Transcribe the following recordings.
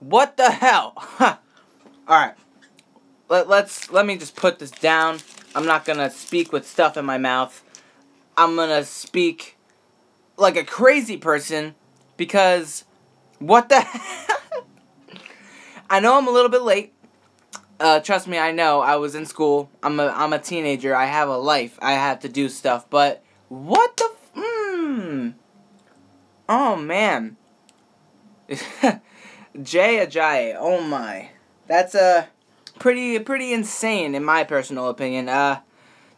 What the hell? Huh. Alright. Let me just put this down. I'm not gonna speak with stuff in my mouth. I'm gonna speak like a crazy person because what the hell? I know I'm a little bit late. Trust me, I know. I was in school. I'm a teenager. I have a life. I have to do stuff. But what the oh man. Ajayi. Oh my. That's pretty insane in my personal opinion.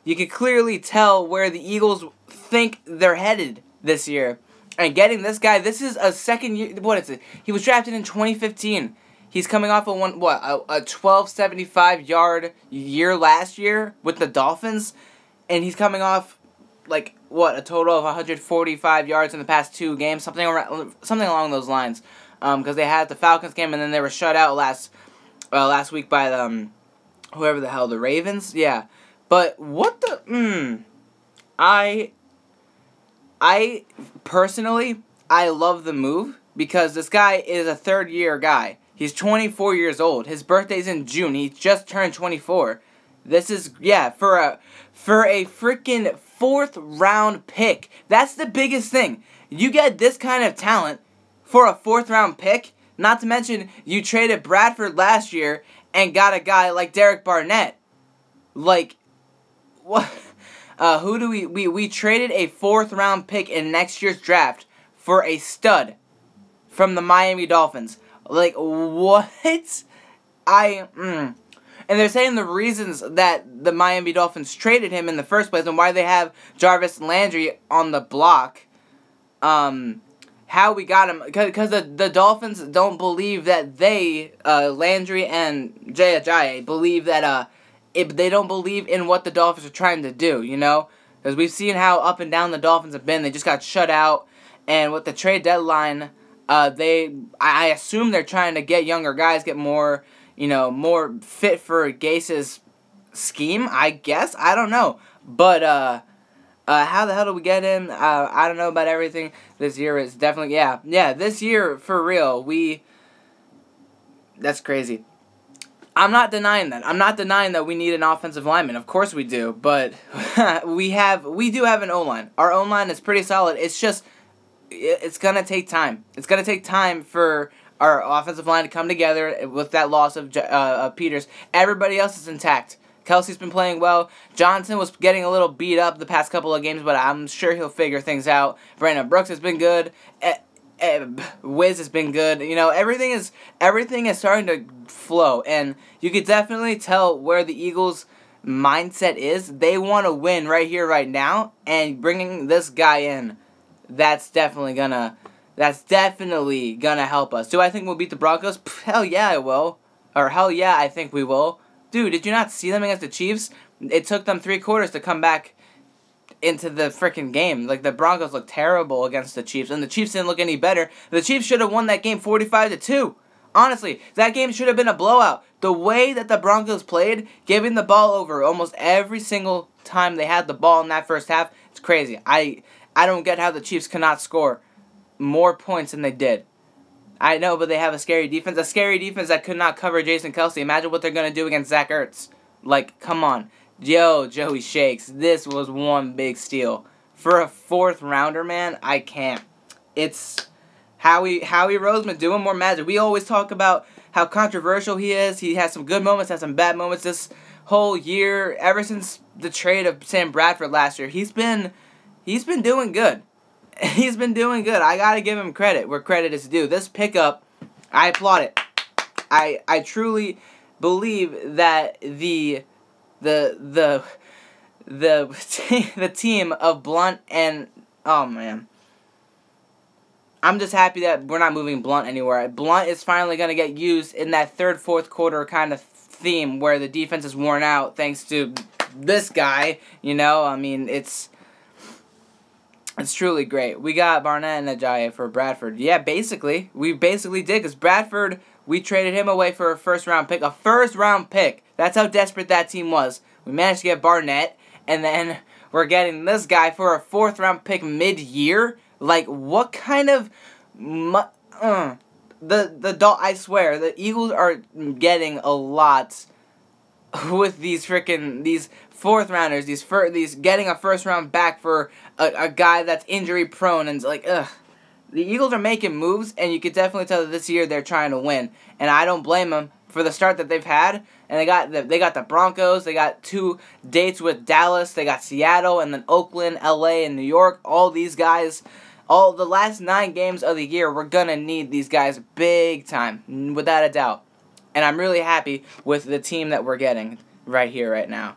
You can clearly tell where the Eagles think they're headed this year. And getting this guy, this is a second year. What is it? He was drafted in 2015. He's coming off a 1275-yard year last year with the Dolphins, and he's coming off like a total of 145 yards in the past 2 games, something along those lines. Because they had the Falcons game and then they were shut out last week by whoever the hell, the Ravens. Yeah, but what the I personally love the move because this guy is a third-year guy. He's 24 years old. His birthday's in June. He just turned 24. This is, yeah, for a freaking 4th-round pick. That's the biggest thing. You get this kind of talent for a 4th-round pick. Not to mention, you traded Bradford last year and got a guy like Derek Barnett. Like, what? Who do we traded a 4th-round pick in next year's draft for a stud from the Miami Dolphins. Like, what? And they're saying the reasons that the Miami Dolphins traded him in the first place and why they have Jarvis Landry on the block. How we got him, because the Dolphins don't believe that Landry and Ajayi believe that, they don't believe in what the Dolphins are trying to do, you know? Because we've seen how up and down the Dolphins have been. They just got shut out, and with the trade deadline, I assume they're trying to get younger guys, get more, more fit for Gase's scheme, I guess? I don't know. But, how the hell do we get in? I don't know about everything. This year is definitely, yeah, this year, for real, that's crazy. I'm not denying that. I'm not denying that we need an offensive lineman. Of course we do, but we do have an O-line. Our O-line is pretty solid. It's just, it's going to take time. It's going to take time for our offensive line to come together with that loss of Peters. Everybody else is intact. Kelsey's been playing well. Johnson was getting a little beat up the past couple of games, but I'm sure he'll figure things out. Brandon Brooks has been good. Wiz has been good. Everything is starting to flow, and you could definitely tell where the Eagles' mindset is. They want to win right here, right now, and bringing this guy in, that's definitely gonna help us. Do I think we'll beat the Broncos? Hell yeah, I will. Or hell yeah, I think we will. Dude, did you not see them against the Chiefs? It took them 3 quarters to come back into the freaking game. Like, the Broncos looked terrible against the Chiefs, and the Chiefs didn't look any better. The Chiefs should have won that game 45-2. Honestly, that game should have been a blowout. The way that the Broncos played, giving the ball over almost every single time they had the ball in that first half, it's crazy. I don't get how the Chiefs cannot score more points than they did. I know, but they have a scary defense that could not cover Jason Kelsey. Imagine what they're going to do against Zach Ertz. Like, come on. Yo, Joey Shakes, this was one big steal. For a 4th-rounder, man, I can't. It's Howie Roseman doing more magic. We always talk about how controversial he is. He has some good moments, has some bad moments. This whole year, ever since the trade of Sam Bradford last year, he's been doing good. He's been doing good. I gotta give him credit where credit is due. This pickup, I applaud it. I truly believe that the team of Blunt and, oh man, I'm just happy that we're not moving Blunt anywhere. Blunt is finally gonna get used in that 3rd, 4th quarter kind of theme where the defense is worn out thanks to this guy. I mean, it's truly great. We got Barnett and Ajayi for Bradford. Yeah, basically. We basically did, because Bradford, we traded him away for a 1st-round pick. A 1st-round pick. That's how desperate that team was. We managed to get Barnett, and then we're getting this guy for a 4th-round pick mid-year? Like, what kind of... I swear, the Eagles are getting a lot with these these 4th rounders, these getting a 1st round back for a guy that's injury prone, and it's like, ugh. The Eagles are making moves, and you could definitely tell that this year they're trying to win, and I don't blame them for the start that they've had. And they got the Broncos, they got 2 dates with Dallas, they got Seattle, and then Oakland, LA, and New York. All these guys, all the last 9 games of the year, we're gonna need these guys big time, without a doubt. And I'm really happy with the team that we're getting right here, right now.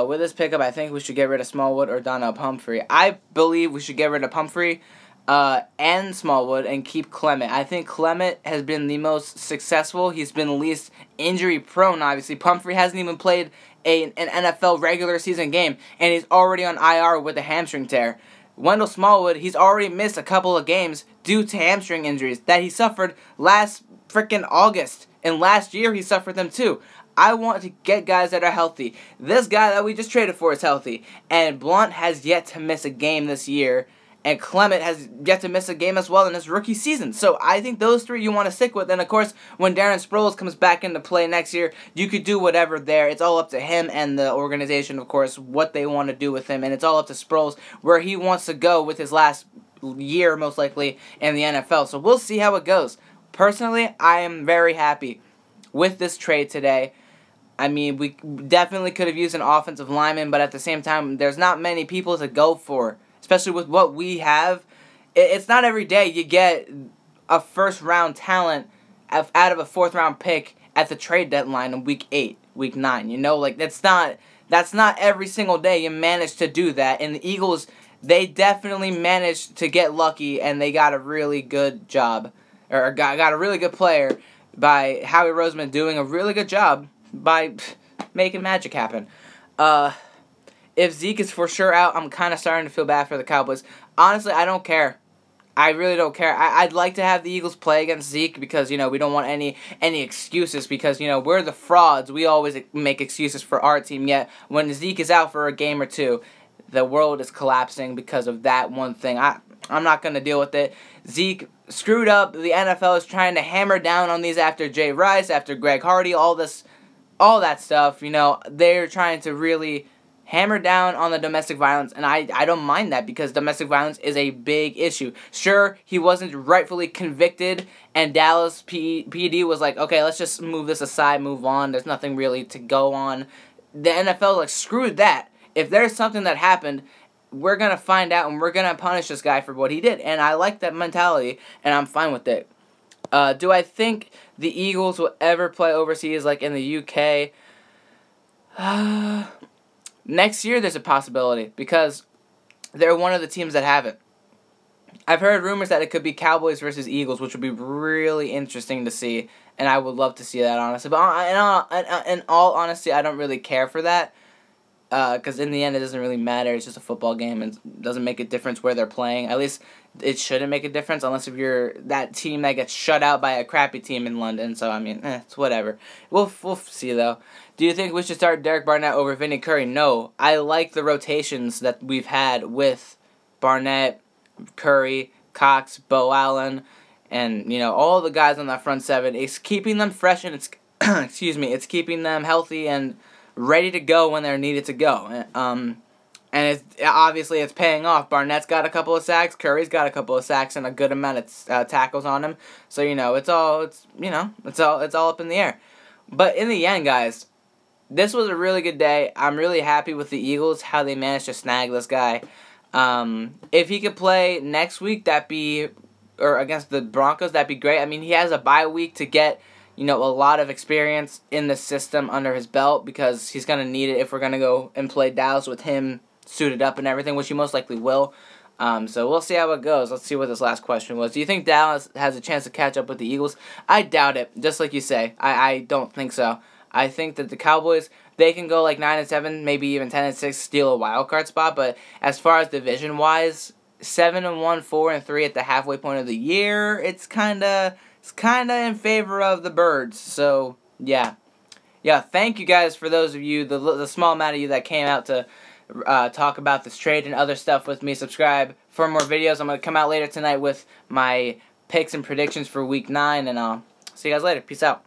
With this pickup, I think we should get rid of Smallwood or Donnell Pumphrey. I believe we should get rid of Pumphrey and Smallwood and keep Clement. I think Clement has been the most successful. He's been the least injury prone, obviously. Pumphrey hasn't even played an NFL regular season game, and he's already on IR with a hamstring tear. Wendell Smallwood, he's already missed a couple of games due to hamstring injuries that he suffered last freaking August. And last year he suffered them too. I want to get guys that are healthy. This guy that we just traded for is healthy. And Blount has yet to miss a game this year. And Clement has yet to miss a game as well in his rookie season. So I think those 3 you want to stick with. And of course, when Darren Sproles comes back into play next year, you could do whatever there. It's all up to him and the organization, of course, what they want to do with him. And it's all up to Sproles where he wants to go with his last year, most likely, in the NFL. So we'll see how it goes. Personally, I am very happy with this trade today. I mean, we definitely could have used an offensive lineman, but at the same time, there's not many people to go for, especially with what we have. It's not every day you get a 1st-round talent out of a 4th-round pick at the trade deadline in week 8, week 9. You know, like, that's not every single day you manage to do that. And the Eagles, they definitely managed to get lucky, and they got a really good job. Or got a really good player by Howie Roseman doing a really good job by making magic happen. If Zeke is for sure out, I'm kind of starting to feel bad for the Cowboys. Honestly, I don't care. I really don't care. I'd like to have the Eagles play against Zeke because, you know, we don't want any excuses because, you know, we're the frauds. We always make excuses for our team, yet when Zeke is out for a game or 2, the world is collapsing because of that one thing. I'm not going to deal with it. Zeke screwed up. The NFL is trying to hammer down on these after Jay Rice, after Greg Hardy, all that stuff. You know, they're trying to really hammer down on the domestic violence, and I don't mind that because domestic violence is a big issue. Sure, he wasn't rightfully convicted, and Dallas PD was like, okay, let's just move this aside, move on. There's nothing really to go on. The NFL like, screw that. If there's something that happened, we're going to find out, and we're going to punish this guy for what he did. And I like that mentality, and I'm fine with it. Do I think the Eagles will ever play overseas, like in the UK? Next year, there's a possibility, because they're one of the teams that haven't. I've heard rumors that it could be Cowboys versus Eagles, which would be really interesting to see, and I would love to see that, honestly. But in all honesty, I don't really care for that. Because in the end, it doesn't really matter. It's just a football game, and it doesn't make a difference where they're playing. At least it shouldn't make a difference unless if you're that team that gets shut out by a crappy team in London. So, I mean, it's whatever. We'll see, though. Do you think we should start Derek Barnett over Vinny Curry? No. I like the rotations that we've had with Barnett, Curry, Cox, Bo Allen, and, you know, all the guys on that front 7. It's keeping them fresh, and it's, excuse me, it's keeping them healthy and ready to go when they're needed to go. And obviously it's paying off. Barnett's got a couple of sacks, Curry's got a couple of sacks, and a good amount of tackles on him. So, you know, it's all up in the air. But in the end, guys, this was a really good day. I'm really happy with the Eagles, how they managed to snag this guy. If he could play next week, or against the Broncos, that'd be great. I mean, he has a bye week to get, you know, a lot of experience in the system under his belt because he's going to need it if we're going to go and play Dallas with him suited up and everything, which he most likely will. So we'll see how it goes. Let's see what this last question was. Do you think Dallas has a chance to catch up with the Eagles? I doubt it, just like you say. I don't think so. I think that the Cowboys, they can go like 9-7, maybe even 10-6, steal a wild card spot, but as far as division-wise, 7-1, 4-3 at the halfway point of the year, it's kind of in favor of the Birds. So, yeah. Yeah, thank you guys for those of you, the small amount of you that came out to talk about this trade and other stuff with me. Subscribe for more videos. I'm going to come out later tonight with my picks and predictions for Week 9, and I'll see you guys later. Peace out.